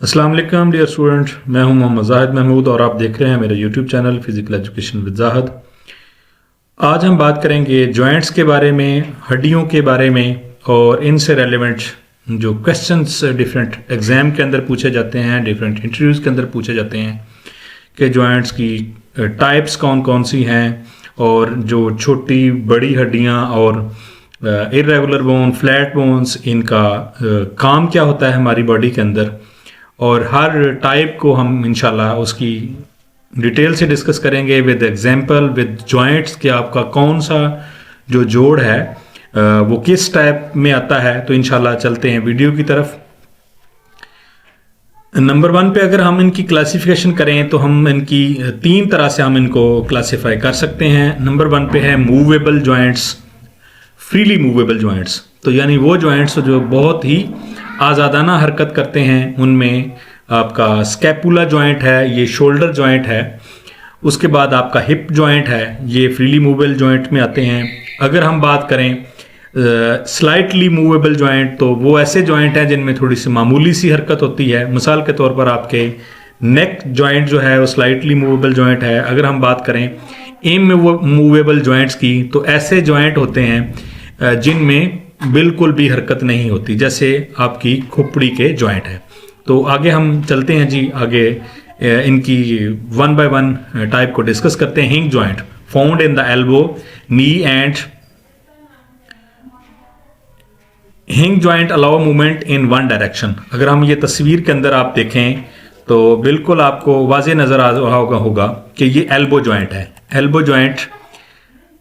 अस्सलाम वालेकुम dear student, मैं हूं मोहम्मद जाहिद महमूद और आप देख रहे हैं मेरा YouTube channel physical education with Zahid. आज हम बात करेंगे जॉइंट्स के बारे में, हड्डियों के बारे में और इनसे रेलेवेंट जो क्वेश्चंस डिफरेंट एग्जाम के अंदर पूछे जाते हैं, डिफरेंट इंटरव्यूज़ के अंदर पूछे जाते हैं कि जॉइंट्स की टाइप्स कौन कौन सी हैं और जो छोटी बड़ी हड्डियाँ और इर्रेगुलर बोन, फ्लैट बोन्स, इनका काम क्या होता है हमारी बॉडी के अंदर, और हर टाइप को हम इंशाल्लाह उसकी डिटेल से डिस्कस करेंगे विद एग्जांपल, विद जॉइंट्स कि आपका कौन सा जो जोड़ है वो किस टाइप में आता है। तो इंशाल्लाह चलते हैं वीडियो की तरफ। नंबर 1 पे अगर हम इनकी क्लासिफिकेशन करें तो हम इनकी 3 तरह से हम इनको क्लासिफाई कर सकते हैं। नंबर 1 पे है movable joints, freely movable joints. तो यानी वो जॉइंट्स जो बहुत ही आज़ादाना हरकत करते हैं, उनमें आपका स्कैपुला जॉइंट है, ये शोल्डर जॉइंट है। उसके बाद आपका हिप जॉइंट है, ये फ्रीली मूवेबल जॉइंट में आते हैं। अगर हम बात करें स्लाइटली मूवेबल जॉइंट, तो वो ऐसे जॉइंट हैं जिनमें थोड़ी सी मामूली सी हरकत होती है। मिसाल के तौर पर आपके नेक जॉइंट जो है वो स्लाइटली मूवेबल जॉइंट है। अगर हम बात करें इमूवेबल जॉइंट्स की, तो ऐसे जॉइंट होते हैं जिनमें बिल्कुल भी हरकत नहीं होती, जैसे आपकी खोपड़ी के जॉइंट है। तो आगे हम चलते हैं जी, आगे इनकी 1 बाय 1 टाइप को डिस्कस करते हैं। Hinge joint found in the elbow, knee and hinge joint allow movement in one direction. अगर हम ये तस्वीर के अंदर आप देखें तो बिल्कुल आपको वाज़ेह नज़र आ रहा होगा कि ये एल्बो जॉइंट है। एल्बो जॉइंट,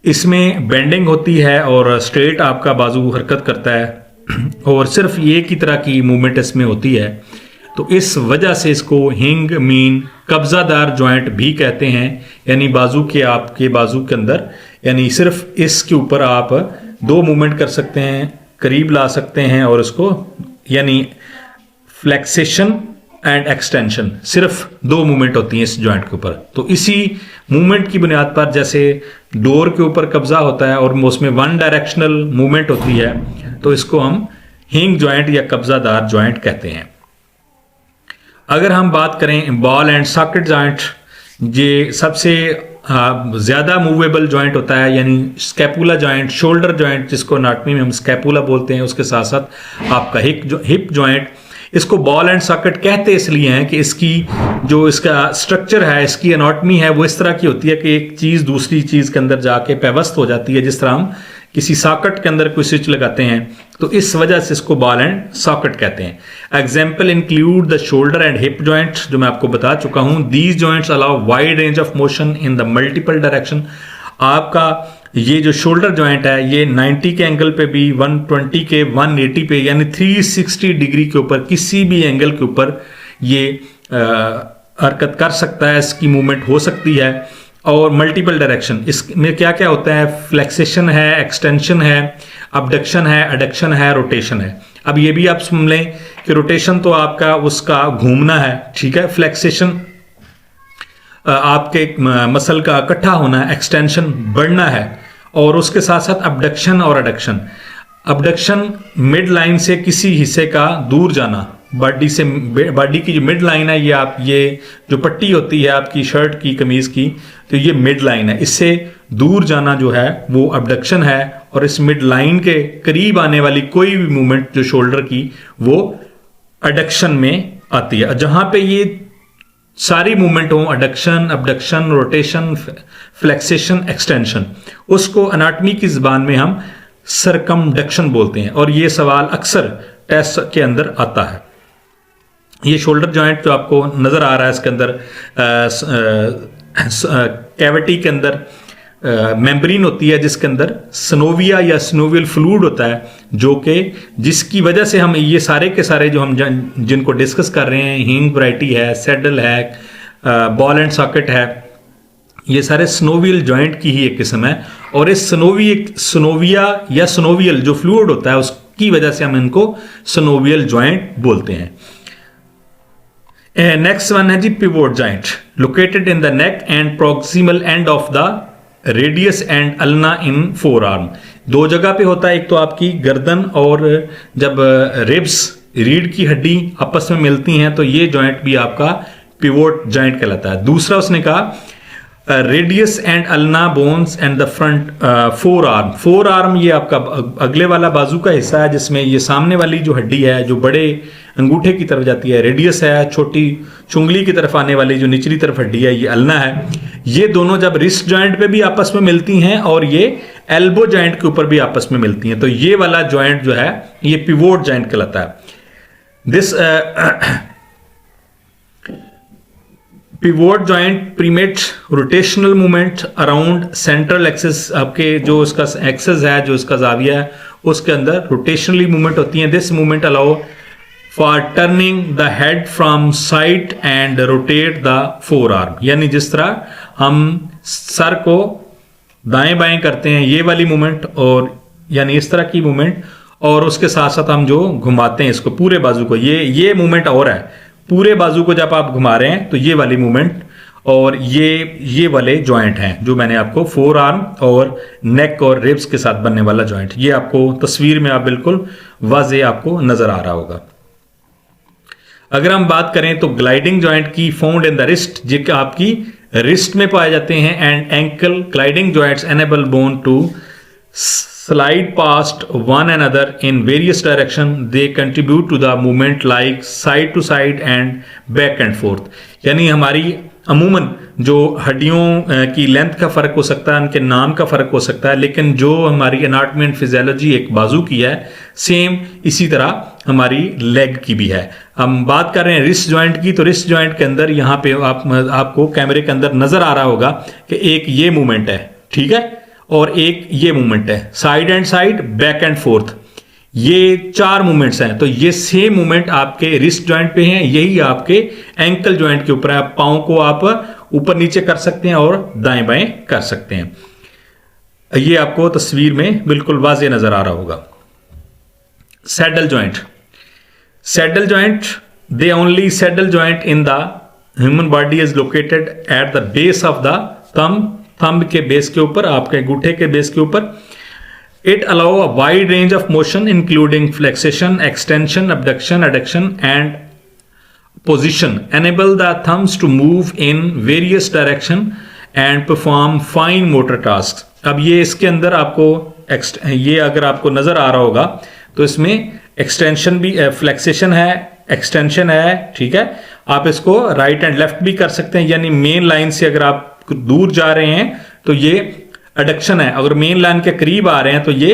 इसमें बेंडिंग होती है और स्ट्रेट आपका बाजू हरकत करता है और सिर्फ ये की तरह की मूवमेंट इसमें होती है। तो इस वजह से इसको हिंग मीन कब्जादार जॉइंट भी कहते हैं। यानी बाजू के, आपके बाजू के अंदर, यानी सिर्फ इसके ऊपर आप 2 मूवमेंट कर सकते हैं, करीब ला सकते हैं और उसको, यानी फ्लेक्सेशन एंड एक्सटेंशन, सिर्फ 2 मूवमेंट होती हैं इस जॉइंट के ऊपर। तो इसी मूवमेंट की बुनियाद पर, जैसे डोर के ऊपर कब्जा होता है और उसमें 1 डायरेक्शनल मूवमेंट होती है, तो इसको हम हिंग जॉइंट या कब्जादार जॉइंट कहते हैं। अगर हम बात करें बॉल एंड सॉकेट जॉइंट, ये सबसे ज़्यादा मूवेबल जॉइंट होता है। यानी स्कैपुला जॉइंट, शोल्डर जॉइंट जिसको अनाटमी में हम स्कैपुला बोलते हैं, उसके साथ साथ आपका हिप जॉइंट। इसको बॉल एंड सॉकेट कहते इसलिए हैं कि इसकी जो इसका स्ट्रक्चर है, इसकी एनाटमी है, वो इस तरह की होती है कि एक चीज़ दूसरी चीज़ के अंदर जाके पेवस्त हो जाती है। जिस तरह हम किसी सॉकेट के अंदर कोई स्विच लगाते हैं, तो इस वजह से इसको बॉल एंड सॉकेट कहते हैं। Example include the shoulder and hip joint, जो मैं आपको बता चुका हूं। These joints allow wide range of motion in the multiple direction. आपका ये जो शोल्डर जॉइंट है, ये 90 के एंगल पे भी, 120 के, 180 पे, यानी 360 डिग्री के ऊपर, किसी भी एंगल के ऊपर ये हरकत कर सकता है, इसकी मूवमेंट हो सकती है। और मल्टीपल डायरेक्शन, इसमें क्या क्या होता है? फ्लेक्सेशन है, एक्सटेंशन है, अबडक्शन है, एडक्शन है, रोटेशन है। अब ये भी आप सुन लें कि रोटेशन तो आपका उसका घूमना है, ठीक है। फ्लेक्सेशन आपके मसल का इकट्ठा होना है, एक्सटेंशन बढ़ना है, और उसके साथ साथ अबडक्शन और एडक्शन। अबडक्शन मिड लाइन से किसी हिस्से का दूर जाना, बॉडी से, बॉडी की जो मिड लाइन है, ये जो पट्टी होती है आपकी शर्ट की, कमीज की, तो ये मिड लाइन है, इससे दूर जाना जो है वो अबडक्शन है। और इस मिड लाइन के करीब आने वाली कोई भी मूवमेंट जो शोल्डर की, वो एडक्शन में आती है। जहां पे ये सारी मूवमेंट हो, एडक्शन, अबडक्शन, रोटेशन, फ्लेक्सेशन, एक्सटेंशन, उसको अनाटमी की जुबान में हम सरकमडक्शन बोलते हैं। और ये सवाल अक्सर टेस्ट के अंदर आता है। ये शोल्डर जॉइंट जो आपको नजर आ रहा है, इसके अंदर कैविटी के अंदर मेम्ब्रेन होती है, जिसके अंदर सनोविया या सिनोवियल फ्लूइड होता है, जो कि जिसकी वजह से हम ये सारे के सारे जो हम जिनको डिस्कस कर रहे हैं, हिंग वैरायटी है, सैडल है, बॉल एंड सॉकेट है, ये सारे सिनोवियल जॉइंट की ही एक किस्म है। और इस सिनोविया या सिनोवियल जो फ्लूइड होता है, उसकी वजह से हम इनको सिनोवियल जॉइंट बोलते हैं। नेक्स्ट वन है जी pivot joint, located in the neck and proximal end of the radius and ulna in forearm. 2 जगह पे होता है, एक तो आपकी गर्दन और जब रिब्स रीढ़ की हड्डी आपस में मिलती हैं, तो ये जॉइंट भी आपका पिवोट जॉइंट कहलाता है। दूसरा उसने कहा radius and ulna bones and the front four arm. Four arm ये आपका अगले वाला बाजू का हिस्सा है, जिसमें ये सामने वाली जो हड्डी है जो बड़े अंगूठे की तरफ जाती है, रेडियस है, छोटी चुंगली की तरफ आने वाली जो निचली तरफ हड्डी है ये अल्ना है। ये दोनों जब रिस्ट जॉइंट पे भी आपस में मिलती हैं और ये एल्बो जॉइंट के ऊपर भी आपस में मिलती हैं, तो ये वाला जॉइंट जो है ये पिवोट जॉइंट कहलाता है। This pivot joint permits rotational movement around central axis. आपके जो उसका एक्सिस है, जो उसका जाविया है, उसके अंदर रोटेशनली मूवमेंट होती है। This movement allow for turning the head from side and rotate the four arm. यानी जिस तरह हम सर को दाएं बाएं करते हैं, ये वाली मूवमेंट, और यानी इस तरह की मूवमेंट, और उसके साथ साथ हम जो घुमाते हैं इसको पूरे बाजू को, ये मूवमेंट और है। पूरे बाजू को जब आप घुमा रहे हैं तो ये वाली मूवमेंट, और ये वाले जॉइंट हैं जो मैंने आपको फोर आर्म और नेक और रिब्स के साथ बनने वाला जॉइंट, ये आपको तस्वीर में आप बिल्कुल वाज़े आपको नजर आ रहा होगा। अगर हम बात करें तो ग्लाइडिंग जॉइंट की, फाउंड इन द रिस्ट, जो आपकी रिस्ट में पाए जाते हैं, and ankle. Gliding joints enable bone to slide past one another in various direction. They contribute to the movement like side to side and back and forth. यानी हमारी अमूमन जो हड्डियों की लेंथ का फ़र्क हो सकता है, उनके नाम का फ़र्क हो सकता है, लेकिन जो हमारी एनाटॉमी एंड फिजियोलॉजी एक बाजू की है, सेम इसी तरह हमारी लेग की भी है। हम बात कर रहे हैं रिस्ट जॉइंट की, तो रिस्ट जॉइंट के अंदर यहाँ पे आपको कैमरे के अंदर नज़र आ रहा होगा कि एक ये मूवमेंट है, ठीक है, और एक ये मूवमेंट है, side and side, back and fourth, ये चार मूवमेंट्स हैं। तो ये सेम मूवमेंट आपके रिस्ट जॉइंट पे हैं, यही आपके एंकल जॉइंट के ऊपर है। पाँव को आप ऊपर नीचे कर सकते हैं और दाएं बाएं कर सकते हैं। ये आपको तस्वीर में बिल्कुल वाज़े नजर आ रहा होगा। Saddle joint, saddle joint, the only saddle joint in the human body is located at the base of the thumb के बेस के ऊपर, आपके अंगूठे के बेस के ऊपर। It allow a wide range of motion including flexion, extension, abduction, adduction and position, enable the thumbs to move in various direction and perform fine motor task. अब ये इसके अंदर आपको ये अगर आपको नजर आ रहा होगा तो इसमें एक्सटेंशन भी, फ्लेक्सेशन है, एक्सटेंशन है, ठीक है। आप इसको राइट एंड लेफ्ट भी कर सकते हैं, यानी मेन लाइन से अगर आप दूर जा रहे हैं तो ये एडक्शन है, अगर मेन लाइन के करीब आ रहे हैं तो ये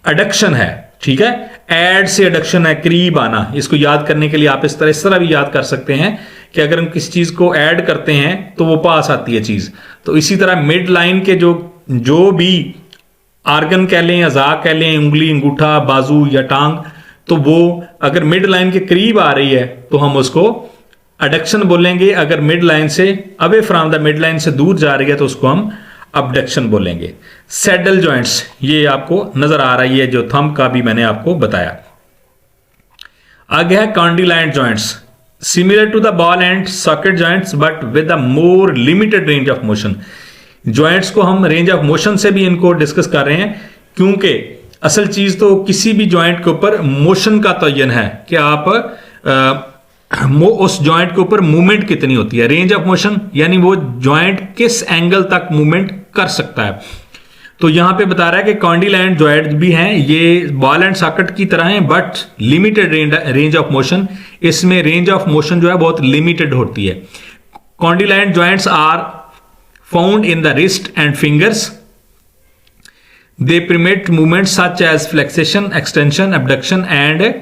एडक्शन है, ठीक है। एड से एडक्शन है, करीब आना। इसको याद करने के लिए आप इस तरह भी याद कर सकते हैं कि अगर हम किसी चीज को ऐड करते हैं तो वो पास आती है चीज। तो इसी तरह मिड लाइन के जो भी आर्गन कह लें, अज़ा कह लें, उंगली, अंगूठा, बाजू या टांग, तो वो अगर मिड लाइन के करीब आ रही है तो हम उसको एडक्शन बोलेंगे। अगर मिड लाइन से away from the mid line से दूर जा रही है तो उसको हम अबडक्शन बोलेंगे। सैडल जॉइंट्स, ये आपको नजर आ रही है जो थंब का भी मैंने आपको बताया। आगे है condyloid joints, similar to the ball and socket joints but with a more limited range of motion. Joints को हम रेंज ऑफ मोशन से भी इनको डिस्कस कर रहे हैं, क्योंकि असल चीज तो किसी भी जॉइंट के ऊपर मोशन का तयन है कि आप उस जॉइंट के ऊपर मूवमेंट कितनी होती है। रेंज ऑफ मोशन यानी वो जॉइंट किस एंगल तक मूवमेंट कर सकता है। तो यहां पे बता रहा है कि कॉन्डिलाइंट जॉइंट भी हैं, ये बॉल एंड सॉकेट की तरह हैं but limited range of motion. इसमें रेंज ऑफ मोशन जो है बहुत लिमिटेड होती है। Condyloid joints are found in the wrist and fingers. They permit movement such as flexion, extension, abduction and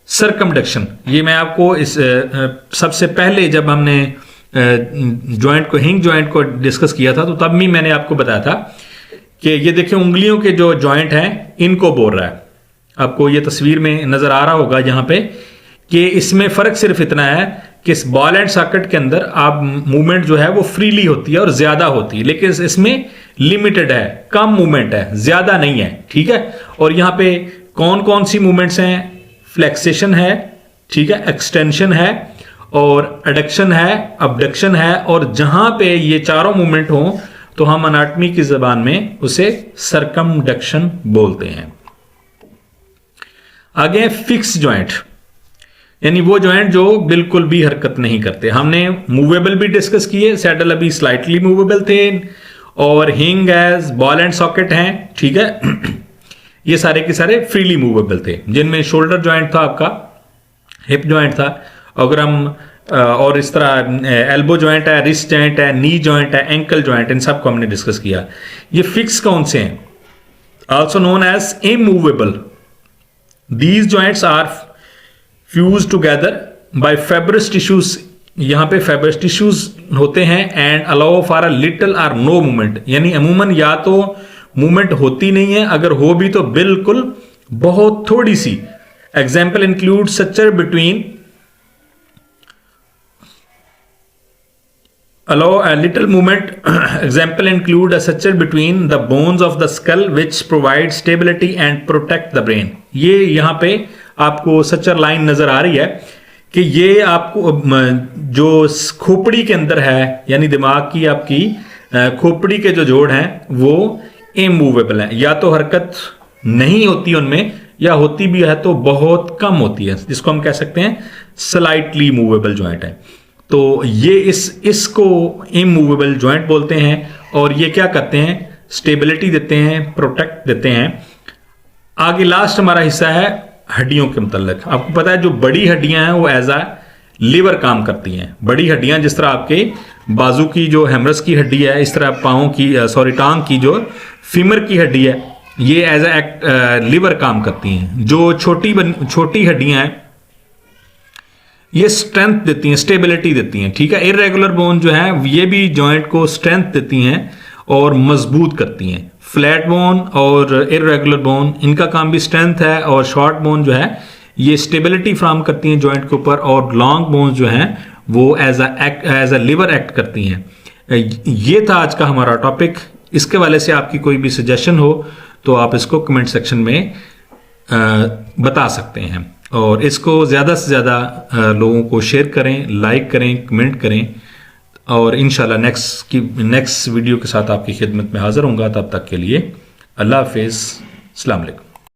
circumduction. ये मैं आपको इस सबसे पहले जब हमने जॉइंट को, हिंग जॉइंट को डिस्कस किया था तो तब भी मैंने आपको बताया था कि ये देखिए उंगलियों के जो जॉइंट हैं इनको बोल रहा है। आपको ये तस्वीर में नजर आ रहा होगा यहाँ पे कि इसमें फर्क सिर्फ इतना है कि इस बॉल एंड सॉकेट के अंदर आप मूवमेंट जो है वो फ्रीली होती है और ज्यादा होती है, लेकिन इसमें लिमिटेड है, कम मूवमेंट है, ज्यादा नहीं है, ठीक है। और यहाँ पे कौन कौन सी मूवमेंट्स हैं? फ्लेक्सेशन है, ठीक है, एक्सटेंशन है और एडक्शन है, अबडक्शन है। और जहां पे ये चारों मूवमेंट हो तो हम अनाटमी की जबान में उसे सरकमडक्शन बोलते हैं। आगे है फिक्स जॉइंट, यानी वो जॉइंट जो बिल्कुल भी हरकत नहीं करते। हमने मूवेबल भी डिस्कस किए, सैडल अभी स्लाइटली मूवेबल थे, और हिंग एज बॉल एंड सॉकेट हैं, ठीक है। ये सारे के सारे फ्रीली मूवेबल थे, जिनमें शोल्डर जॉइंट था, आपका हिप जॉइंट था, अगर हम और इस तरह एल्बो जॉइंट है, रिस्ट जॉइंट है, नी जॉइंट है, एंकल जॉइंट, इन सब को हमने डिस्कस किया। ये फिक्स कौन से हैं? Also known as immovable. These joints are fuse together by fibrous tissues, यहां पे फाइब्रस टिश्यूज होते हैं, and allow for a little or no movement, यानी अमूमन या तो मूवमेंट होती नहीं है, अगर हो भी तो बिल्कुल बहुत थोड़ी सी। Example include suture between, allow a little movement. Example include a suture between the bones of the skull which provide stability and protect the brain. ये यहाँ पे आपको सचर लाइन नजर आ रही है कि ये आपको जो खोपड़ी के अंदर है, यानी दिमाग की आपकी खोपड़ी के जो जोड़ हैं वो इमूवेबल हैं, या तो हरकत नहीं होती उनमें, या होती भी है तो बहुत कम होती है, जिसको हम कह सकते हैं स्लाइटली मूवेबल जॉइंट है। तो ये इसको इमूवेबल जॉइंट बोलते हैं, और ये क्या करते हैं? स्टेबिलिटी देते हैं, प्रोटेक्ट देते हैं। आगे लास्ट हमारा हिस्सा है हड्डियों के मुतल्लिक। आपको पता है जो बड़ी हड्डियां हैं वो एज अ लीवर काम करती हैं। बड़ी हड्डियां जिस तरह आपके बाजू की जो हेमरस की हड्डी है, इस तरह पाँव की टांग की जो फीमर की हड्डी है, ये एज अ लीवर काम करती हैं। जो छोटी हड्डियां हैं ये स्ट्रेंथ देती हैं, स्टेबिलिटी देती हैं, ठीक है। इर्रेगुलर बोन जो है ये भी जॉइंट को स्ट्रेंथ देती हैं और मजबूत करती हैं। फ्लैट बोन और इर्रेगुलर बोन इनका काम भी स्ट्रेंथ है, और शॉर्ट बोन जो है ये स्टेबिलिटी फ्राहम करती हैं जॉइंट के ऊपर, और लॉन्ग बोन जो हैं वो एज अ लिवर एक्ट करती हैं। ये था आज का हमारा टॉपिक। इसके वाले से आपकी कोई भी सजेशन हो तो आप इसको कमेंट सेक्शन में बता सकते हैं, और इसको ज़्यादा से ज़्यादा लोगों को शेयर करें, लाइक करें, कमेंट करें, और इंशाल्लाह नेक्स्ट वीडियो के साथ आपकी खिदमत में हाज़िर होऊंगा। तब तक के लिए अल्लाह हाफिज़, अस्सलाम वालेकुम।